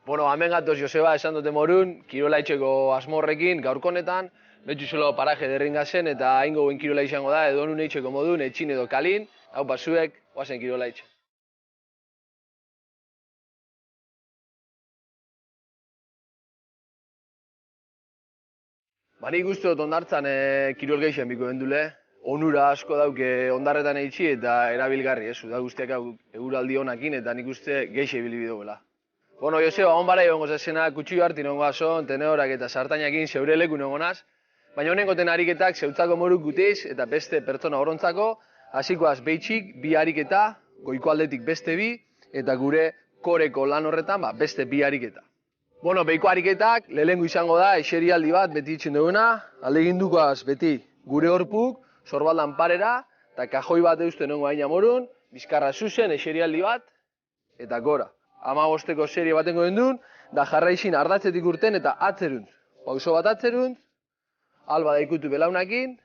Bueno, hemen gatoz Joseba esan dute morun, kirola itxeko asmorrekin, gaurko honetan, betxuzelo paraje derringa zen eta haingo buen kirola izango da, edo nun itxeko modun, etxin edo kalin, hau pasuek, oazen kirola itxe. Ba, nik uste dut ondartzan kirol geixen biko bendule, onura asko dauke ondarretan eitxi eta erabilgarri, da guztiak euraldi honakin eta nik uste geixe ibili bideguela. Bueno, Joseba, hon bara egongo zazena, kutxio hartin ongo azon, teneorak eta sartainakin zeure leku nongonaz, baina honengoten ariketak zeutzako moruk gutiz eta beste pertsona horontzako, hasikoaz behitxik, bi ariketa, goiko aldetik beste bi, eta gure koreko lan horretan beste bi ariketa. Bueno, behiko ariketak, lehengo izango da, eserialdi bat beti itxen duguna, alegindukoaz beti gure horpuk, sorbaldan parera, eta kajoi bat eusten nongo hain amorun, bizkarra zuzen, eserialdi bat, eta gora. 15ko serie batengo den duen, da jarraizin ardatzetik urten eta atzeruntz. Pauso bat atzeruntz, alba da ikutu belaunakin,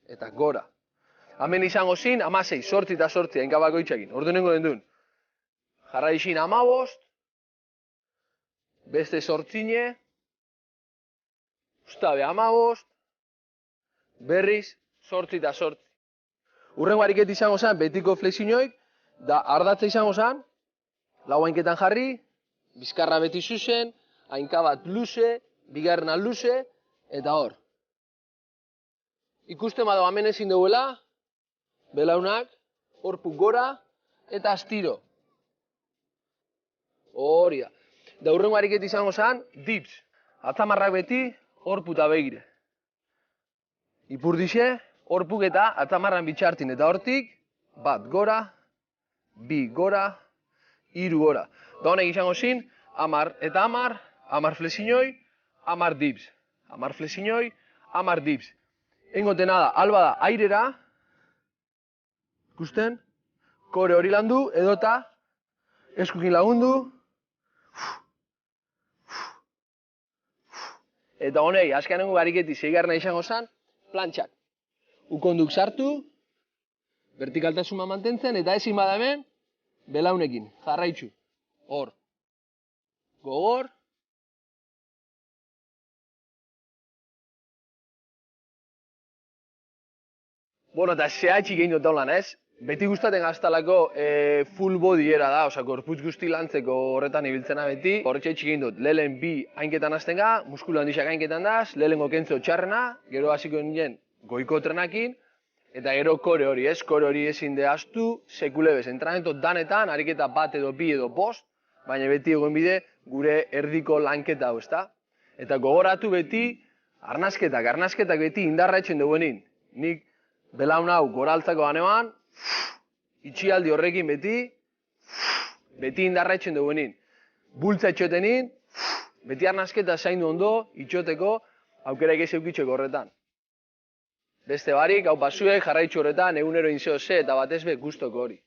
eta gora. Hemen izango zin, 16, 8 eta 8 hainkabako itxakin. Ordu nengo den duen. Jarraizin 15, beste 8, ustabe 15, berriz 8 eta 8. Urrengo ariket izango zen, betiko flexioik, da ardatza izango zen, lau hainketan jarri, bizkarra beti zuzen, hainka bat luze, bigarrena luze, eta hor. Ikusten bado hemen ezin duela, belaunak, horpuk gora, eta astiro. Hori da. Da urrengo ariket izango zen, dips. Atzamarrak beti, horpu eta begire. Ipurdixe, horpuk eta atzamarran bitxartin, eta hortik, bat gora, bi gora, 3 gora. Da honek izango zin, 10 eta 10, 10 flexiñoi, 10 dips. 10 flexiñoi, 10 dips. Engoten da, alba da, airera, ikusten, kore hori landu, edota, eskukin lagundu, eta honek, azkenengo gariketi zeigarna izango zen, plantxak. Ukonduk sartu, vertikaltasuna mantentzen, eta ezin bada hemen, belaunekin, jarraitzu. Hor. Gogor. Bueno, eta zehatxik egin dut daulan, ez? Beti gustaten gaztalako full body era da, oza, gorputz guzti lantzeko horretan ibiltzena beti. Horretxe egin dut, lehen bi hainketan azten ga, muskulu handixak hainketan daz, lehengo kentzo txarrena, gero hasiko nien goiko trenakin, eta gero kore hori, ez? Kore hori ezin dehaztu, sekulebez, entrenamiento danetan, ariketa bat edo bi edo bost, baina beti egon bide gure erdiko lanketa hau, ezta? Eta gogoratu beti, arnazketak beti indarra etxen duguenin. Nik belaun hau goraltzako ganean, itxialdi horrekin beti indarra etxen duguenin. Bultza etxotenin, beti arnazketa zaindu ondo, itxoteko, aukera ez eukitzeko horretan. Beste barik, hau pasuek jarraitzu horretan, egunero inzeo ze eta batez be gustoko hori.